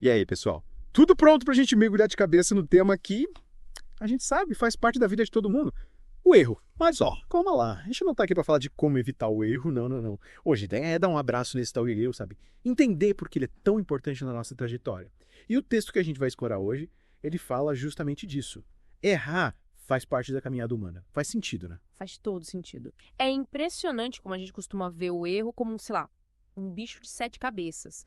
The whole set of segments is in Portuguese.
E aí, pessoal? Tudo pronto pra gente mergulhar de cabeça no tema que a gente sabe, faz parte da vida de todo mundo. O erro. Mas ó, calma lá. A gente não tá aqui pra falar de como evitar o erro, não, não, não. Hoje a ideia é dar um abraço nesse tal erro, sabe? Entender por que ele é tão importante na nossa trajetória. E o texto que a gente vai explorar hoje, ele fala justamente disso. Errar faz parte da caminhada humana. Faz sentido, né? Faz todo sentido. É impressionante como a gente costuma ver o erro como, sei lá, um bicho de sete cabeças.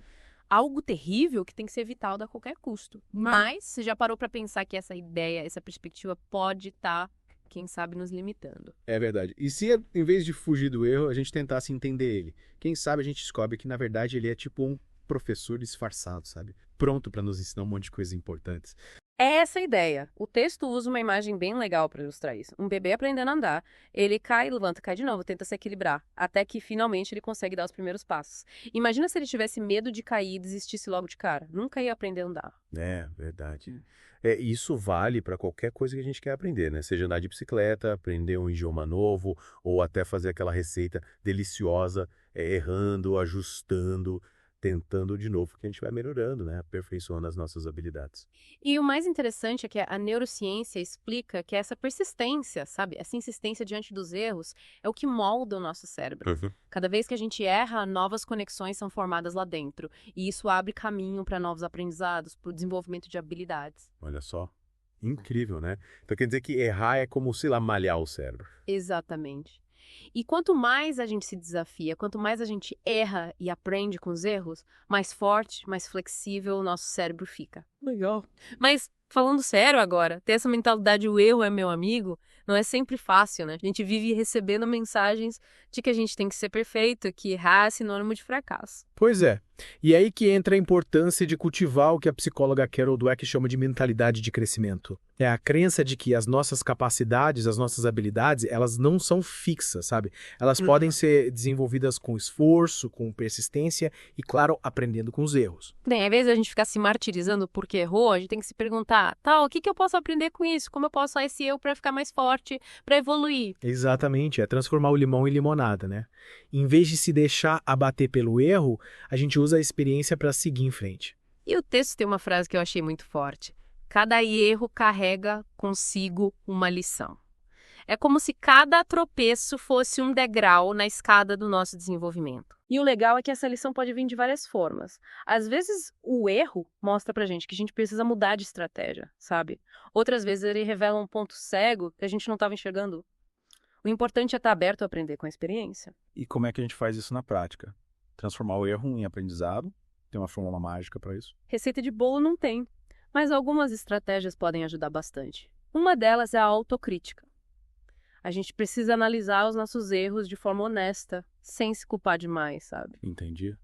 Algo terrível que tem que ser evitado a qualquer custo. Mas você já parou para pensar que essa ideia, essa perspectiva pode estar, quem sabe, nos limitando. É verdade. E se, em vez de fugir do erro, a gente tentasse entender ele? Quem sabe a gente descobre que, na verdade, ele é tipo um professor disfarçado, sabe? Pronto para nos ensinar um monte de coisas importantes. É essa a ideia. O texto usa uma imagem bem legal para ilustrar isso. Um bebê aprendendo a andar, ele cai, levanta, cai de novo, tenta se equilibrar, até que finalmente ele consegue dar os primeiros passos. Imagina se ele tivesse medo de cair e desistisse logo de cara. Nunca ia aprender a andar. É, verdade. Isso vale para qualquer coisa que a gente quer aprender, né? Seja andar de bicicleta, aprender um idioma novo, ou até fazer aquela receita deliciosa, errando, ajustando, tentando de novo, que a gente vai melhorando, né? Aperfeiçoando as nossas habilidades. E o mais interessante é que a neurociência explica que essa persistência, sabe, essa insistência diante dos erros é o que molda o nosso cérebro. Uhum. Cada vez que a gente erra, novas conexões são formadas lá dentro, e isso abre caminho para novos aprendizados, para o desenvolvimento de habilidades. Olha só. Incrível, né? Então quer dizer que errar é como, sei lá, malhar o cérebro. Exatamente. E quanto mais a gente se desafia, quanto mais a gente erra e aprende com os erros, mais forte, mais flexível o nosso cérebro fica. Legal. Mas, falando sério agora, ter essa mentalidade o erro é meu amigo, não é sempre fácil, né? A gente vive recebendo mensagens de que a gente tem que ser perfeito, que errar é sinônimo de fracasso. Pois é. E aí que entra a importância de cultivar o que a psicóloga Carol Dweck chama de mentalidade de crescimento. É a crença de que as nossas capacidades, as nossas habilidades, elas não são fixas, sabe? Elas podem ser desenvolvidas com esforço, com persistência e, claro, aprendendo com os erros. Bem, ao invés de a gente ficar se martirizando porque errou, a gente tem que se perguntar, o que eu posso aprender com isso? Como eu posso usar esse erro para ficar mais forte, para evoluir? Exatamente, é transformar o limão em limonada, né? Em vez de se deixar abater pelo erro, a gente usa a experiência para seguir em frente. E o texto tem uma frase que eu achei muito forte. Cada erro carrega consigo uma lição. É como se cada tropeço fosse um degrau na escada do nosso desenvolvimento. E o legal é que essa lição pode vir de várias formas. Às vezes, o erro mostra pra gente que a gente precisa mudar de estratégia, sabe? Outras vezes, ele revela um ponto cego que a gente não estava enxergando. O importante é estar aberto a aprender com a experiência. E como é que a gente faz isso na prática? Transformar o erro em aprendizado? Tem uma fórmula mágica para isso? Receita de bolo não tem, mas algumas estratégias podem ajudar bastante. Uma delas é a autocrítica. A gente precisa analisar os nossos erros de forma honesta, sem se culpar demais, sabe? Entendi.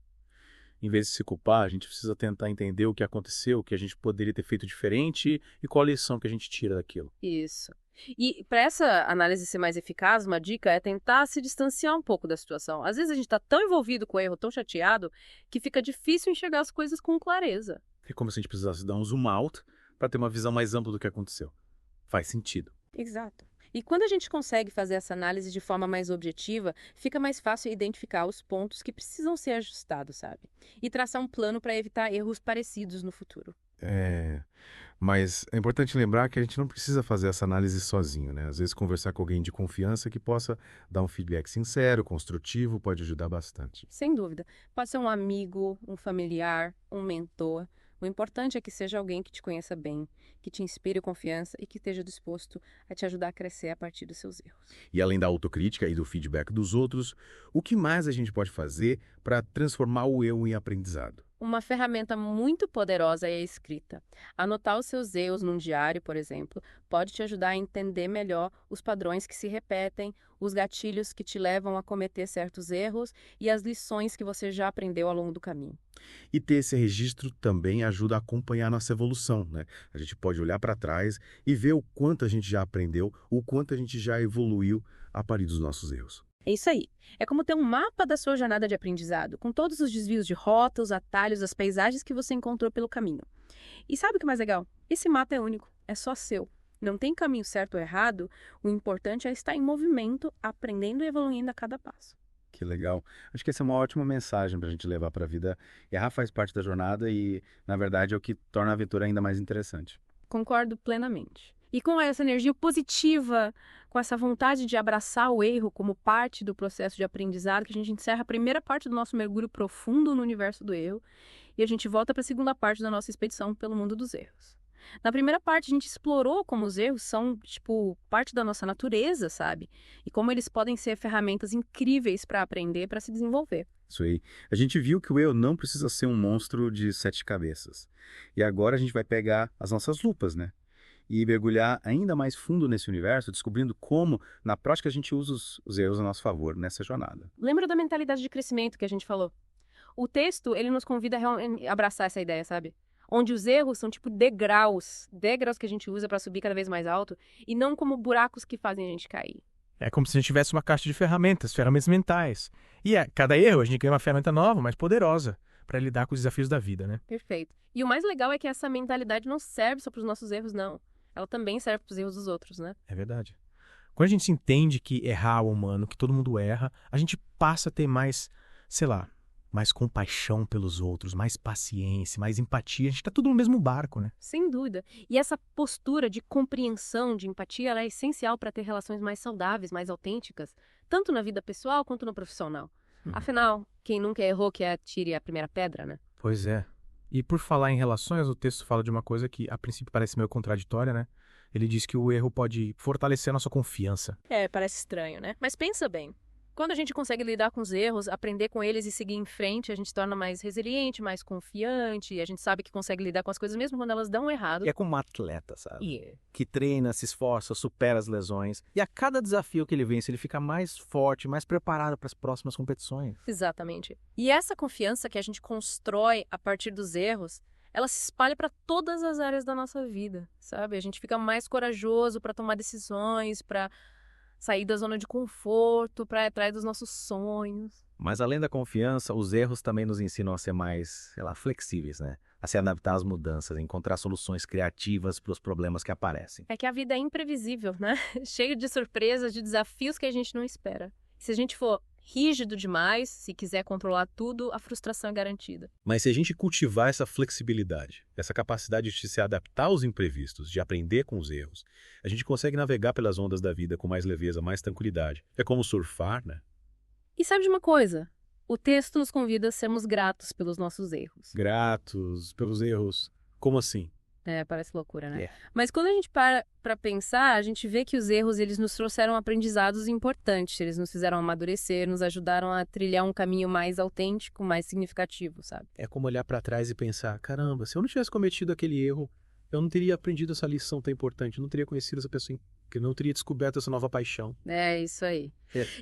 Em vez de se culpar, a gente precisa tentar entender o que aconteceu, o que a gente poderia ter feito diferente e qual a lição que a gente tira daquilo. Isso. E para essa análise ser mais eficaz, uma dica é tentar se distanciar um pouco da situação. Às vezes a gente está tão envolvido com o erro, tão chateado, que fica difícil enxergar as coisas com clareza. É como se a gente precisasse dar um zoom out para ter uma visão mais ampla do que aconteceu. Faz sentido. Exato. E quando a gente consegue fazer essa análise de forma mais objetiva, fica mais fácil identificar os pontos que precisam ser ajustados, sabe? E traçar um plano para evitar erros parecidos no futuro. Mas é importante lembrar que a gente não precisa fazer essa análise sozinho, né? Às vezes conversar com alguém de confiança que possa dar um feedback sincero, construtivo, pode ajudar bastante. Sem dúvida. Pode ser um amigo, um familiar, um mentor. O importante é que seja alguém que te conheça bem, que te inspire confiança e que esteja disposto a te ajudar a crescer a partir dos seus erros. E além da autocrítica e do feedback dos outros, o que mais a gente pode fazer para transformar o eu em aprendizado? Uma ferramenta muito poderosa é a escrita. Anotar os seus erros num diário, por exemplo, pode te ajudar a entender melhor os padrões que se repetem, os gatilhos que te levam a cometer certos erros e as lições que você já aprendeu ao longo do caminho. E ter esse registro também ajuda a acompanhar nossa evolução, né? A gente pode olhar para trás e ver o quanto a gente já aprendeu, o quanto a gente já evoluiu a partir dos nossos erros. É isso aí. É como ter um mapa da sua jornada de aprendizado, com todos os desvios de rota, os atalhos, as paisagens que você encontrou pelo caminho. E sabe o que é mais legal? Esse mapa é único, é só seu. Não tem caminho certo ou errado, o importante é estar em movimento, aprendendo e evoluindo a cada passo. Que legal. Acho que essa é uma ótima mensagem para a gente levar para a vida. Errar faz parte da jornada e, na verdade, é o que torna a aventura ainda mais interessante. Concordo plenamente. E com essa energia positiva, com essa vontade de abraçar o erro como parte do processo de aprendizado, que a gente encerra a primeira parte do nosso mergulho profundo no universo do erro e a gente volta para a segunda parte da nossa expedição pelo mundo dos erros. Na primeira parte, a gente explorou como os erros são, parte da nossa natureza, sabe? E como eles podem ser ferramentas incríveis para aprender, para se desenvolver. Isso aí. A gente viu que o eu não precisa ser um monstro de 7 cabeças. E agora a gente vai pegar as nossas lupas, né? E mergulhar ainda mais fundo nesse universo, descobrindo como, na prática, a gente usa os erros a nosso favor nessa jornada. Lembra da mentalidade de crescimento que a gente falou? O texto, ele nos convida a realmente abraçar essa ideia, sabe? Onde os erros são tipo degraus que a gente usa para subir cada vez mais alto, e não como buracos que fazem a gente cair. É como se a gente tivesse uma caixa de ferramentas mentais. E a cada erro a gente ganha uma ferramenta nova, mais poderosa, para lidar com os desafios da vida, né? Perfeito. E o mais legal é que essa mentalidade não serve só para os nossos erros, não. Ela também serve para os erros dos outros, né? É verdade. Quando a gente se entende que errar é humano, que todo mundo erra, a gente passa a ter mais, mais compaixão pelos outros, mais paciência, mais empatia. A gente tá tudo no mesmo barco, né? Sem dúvida. E essa postura de compreensão, de empatia, ela é essencial para ter relações mais saudáveis, mais autênticas, tanto na vida pessoal quanto no profissional. Afinal, quem nunca errou que atire a primeira pedra, né? Pois é. E por falar em relações, o texto fala de uma coisa que a princípio parece meio contraditória, né? Ele diz que o erro pode fortalecer a nossa confiança. Parece estranho, né? Mas pensa bem. Quando a gente consegue lidar com os erros, aprender com eles e seguir em frente, a gente se torna mais resiliente, mais confiante, e a gente sabe que consegue lidar com as coisas mesmo quando elas dão errado. É como um atleta, sabe? Que treina, se esforça, supera as lesões. E a cada desafio que ele vence, ele fica mais forte, mais preparado para as próximas competições. Exatamente. E essa confiança que a gente constrói a partir dos erros, ela se espalha para todas as áreas da nossa vida, sabe? A gente fica mais corajoso para tomar decisões, para sair da zona de conforto, para ir atrás dos nossos sonhos. Mas além da confiança, os erros também nos ensinam a ser mais, flexíveis, né? A se adaptar às mudanças, a encontrar soluções criativas para os problemas que aparecem. É que a vida é imprevisível, né? Cheio de surpresas, de desafios que a gente não espera. Se a gente for rígido demais, se quiser controlar tudo, a frustração é garantida. Mas se a gente cultivar essa flexibilidade, essa capacidade de se adaptar aos imprevistos, de aprender com os erros, a gente consegue navegar pelas ondas da vida com mais leveza, mais tranquilidade. É como surfar, né? E sabe de uma coisa? O texto nos convida a sermos gratos pelos nossos erros. Gratos pelos erros. Como assim? Parece loucura, né? Mas quando a gente para pensar, a gente vê que os erros, eles nos trouxeram aprendizados importantes. Eles nos fizeram amadurecer, nos ajudaram a trilhar um caminho mais autêntico, mais significativo, sabe? É como olhar para trás e pensar, caramba, se eu não tivesse cometido aquele erro, eu não teria aprendido essa lição tão importante, eu não teria conhecido essa pessoa, eu não teria descoberto essa nova paixão. É, isso aí.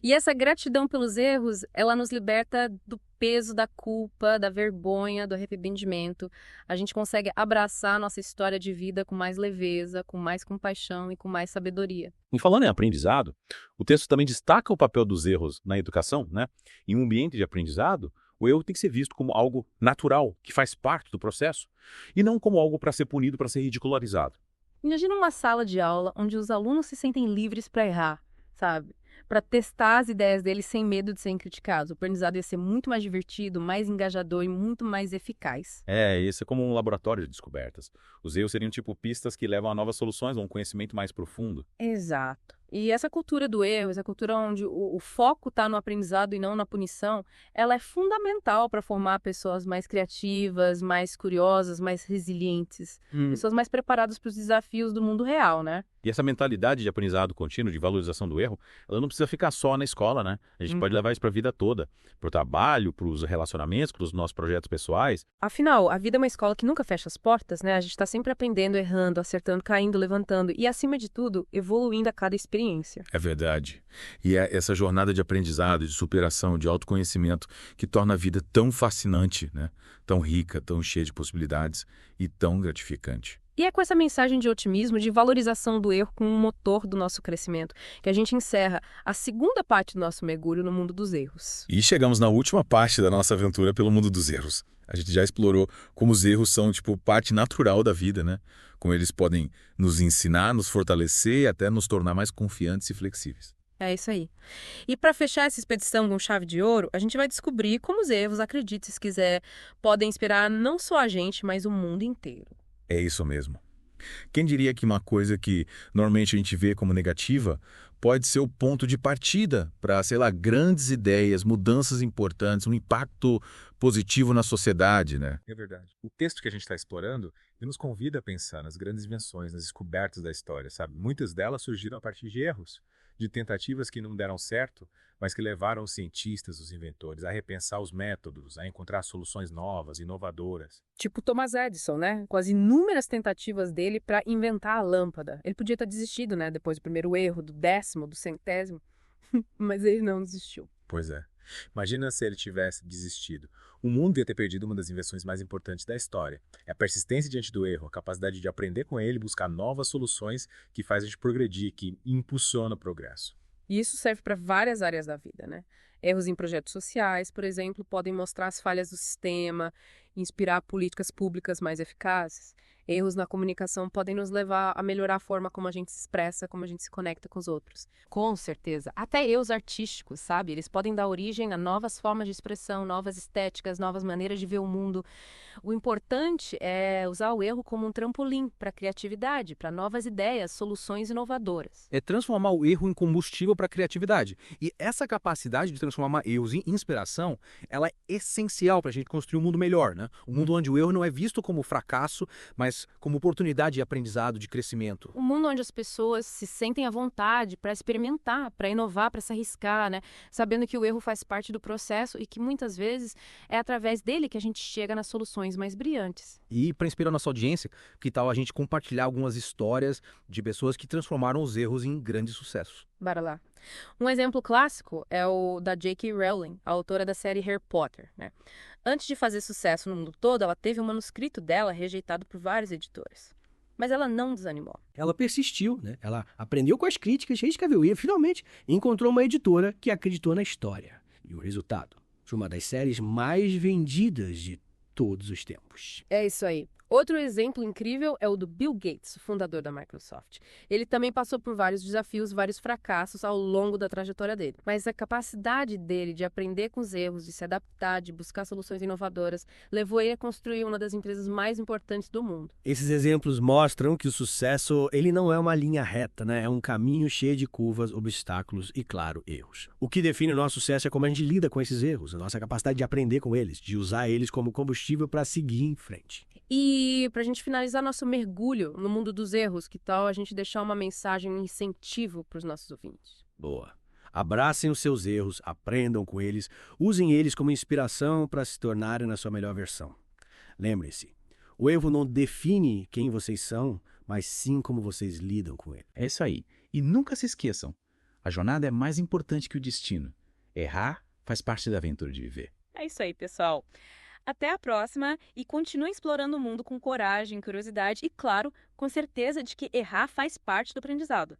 E essa gratidão pelos erros, ela nos liberta do peso da culpa, da vergonha, do arrependimento. A gente consegue abraçar a nossa história de vida com mais leveza, com mais compaixão e com mais sabedoria. E falando em aprendizado, o texto também destaca o papel dos erros na educação, né? Em um ambiente de aprendizado, o erro tem que ser visto como algo natural, que faz parte do processo, e não como algo para ser punido, para ser ridicularizado. Imagina uma sala de aula onde os alunos se sentem livres para errar, sabe? Para testar as ideias deles sem medo de serem criticados. O aprendizado ia ser muito mais divertido, mais engajador e muito mais eficaz. Isso é como um laboratório de descobertas. Os erros seriam tipo pistas que levam a novas soluções, a um conhecimento mais profundo. Exato. E essa cultura do erro, essa cultura onde o foco está no aprendizado e não na punição, ela é fundamental para formar pessoas mais criativas, mais curiosas, mais resilientes. Pessoas mais preparadas para os desafios do mundo real, né? E essa mentalidade de aprendizado contínuo, de valorização do erro, ela não precisa ficar só na escola, né? A gente pode levar isso para a vida toda, para o trabalho, para os relacionamentos, para os nossos projetos pessoais. Afinal, a vida é uma escola que nunca fecha as portas, né? A gente está sempre aprendendo, errando, acertando, caindo, levantando e, acima de tudo, evoluindo a cada experiência. É verdade. E é essa jornada de aprendizado, de superação, de autoconhecimento que torna a vida tão fascinante, né? Tão rica, tão cheia de possibilidades e tão gratificante. E é com essa mensagem de otimismo, de valorização do erro como um motor do nosso crescimento, que a gente encerra a segunda parte do nosso mergulho no mundo dos erros. E chegamos na última parte da nossa aventura pelo mundo dos erros. A gente já explorou como os erros são, parte natural da vida, né? Como eles podem nos ensinar, nos fortalecer e até nos tornar mais confiantes e flexíveis. É isso aí. E para fechar essa expedição com chave de ouro, a gente vai descobrir como os erros, acredite se quiser, podem inspirar não só a gente, mas o mundo inteiro. É isso mesmo. Quem diria que uma coisa que normalmente a gente vê como negativa pode ser o ponto de partida para, sei lá, grandes ideias, mudanças importantes, um impacto positivo na sociedade, né? É verdade. O texto que a gente está explorando, ele nos convida a pensar nas grandes invenções, nas descobertas da história, sabe? Muitas delas surgiram a partir de erros, de tentativas que não deram certo, mas que levaram os cientistas, os inventores, a repensar os métodos, a encontrar soluções novas, inovadoras. Tipo Thomas Edison, né? Com as inúmeras tentativas dele para inventar a lâmpada. Ele podia ter desistido, né? Depois do primeiro erro, do 10º, do 100º. Mas ele não desistiu. Pois é. Imagina se ele tivesse desistido. O mundo ia ter perdido uma das invenções mais importantes da história. É a persistência diante do erro, a capacidade de aprender com ele e buscar novas soluções que faz a gente progredir, que impulsiona o progresso. E isso serve para várias áreas da vida, né? Erros em projetos sociais, por exemplo, podem mostrar as falhas do sistema, inspirar políticas públicas mais eficazes. Erros na comunicação podem nos levar a melhorar a forma como a gente se expressa, como a gente se conecta com os outros. Com certeza. Até erros artísticos, sabe? Eles podem dar origem a novas formas de expressão, novas estéticas, novas maneiras de ver o mundo. O importante é usar o erro como um trampolim para a criatividade, para novas ideias, soluções inovadoras. É transformar o erro em combustível para a criatividade. E essa capacidade de transformar erros em inspiração, ela é essencial para a gente construir um mundo melhor, né? Um mundo onde o erro não é visto como fracasso, mas como oportunidade de aprendizado, de crescimento. Um mundo onde as pessoas se sentem à vontade para experimentar, para inovar, para se arriscar, né? Sabendo que o erro faz parte do processo e que muitas vezes é através dele que a gente chega nas soluções mais brilhantes. E para inspirar nossa audiência, que tal a gente compartilhar algumas histórias de pessoas que transformaram os erros em grandes sucessos? Bora lá. Um exemplo clássico é o da J.K. Rowling, a autora da série Harry Potter, né? Antes de fazer sucesso no mundo todo, ela teve um manuscrito dela rejeitado por vários editores. Mas ela não desanimou. Ela persistiu, né? Ela aprendeu com as críticas, reescreveu e finalmente encontrou uma editora que acreditou na história. E o resultado foi uma das séries mais vendidas de todos os tempos. É isso aí. Outro exemplo incrível é o do Bill Gates, o fundador da Microsoft. Ele também passou por vários desafios, vários fracassos ao longo da trajetória dele. Mas a capacidade dele de aprender com os erros, de se adaptar, de buscar soluções inovadoras, levou ele a construir uma das empresas mais importantes do mundo. Esses exemplos mostram que o sucesso ele não é uma linha reta, né? É um caminho cheio de curvas, obstáculos e, claro, erros. O que define o nosso sucesso é como a gente lida com esses erros, a nossa capacidade de aprender com eles, de usar eles como combustível para seguir em frente. E para a gente finalizar nosso mergulho no mundo dos erros, que tal a gente deixar uma mensagem, um incentivo para os nossos ouvintes? Boa. Abracem os seus erros, aprendam com eles, usem eles como inspiração para se tornarem na sua melhor versão. Lembrem-se, o erro não define quem vocês são, mas sim como vocês lidam com ele. É isso aí. E nunca se esqueçam, a jornada é mais importante que o destino. Errar faz parte da aventura de viver. É isso aí, pessoal. Até a próxima e continue explorando o mundo com coragem, curiosidade e, claro, com certeza de que errar faz parte do aprendizado.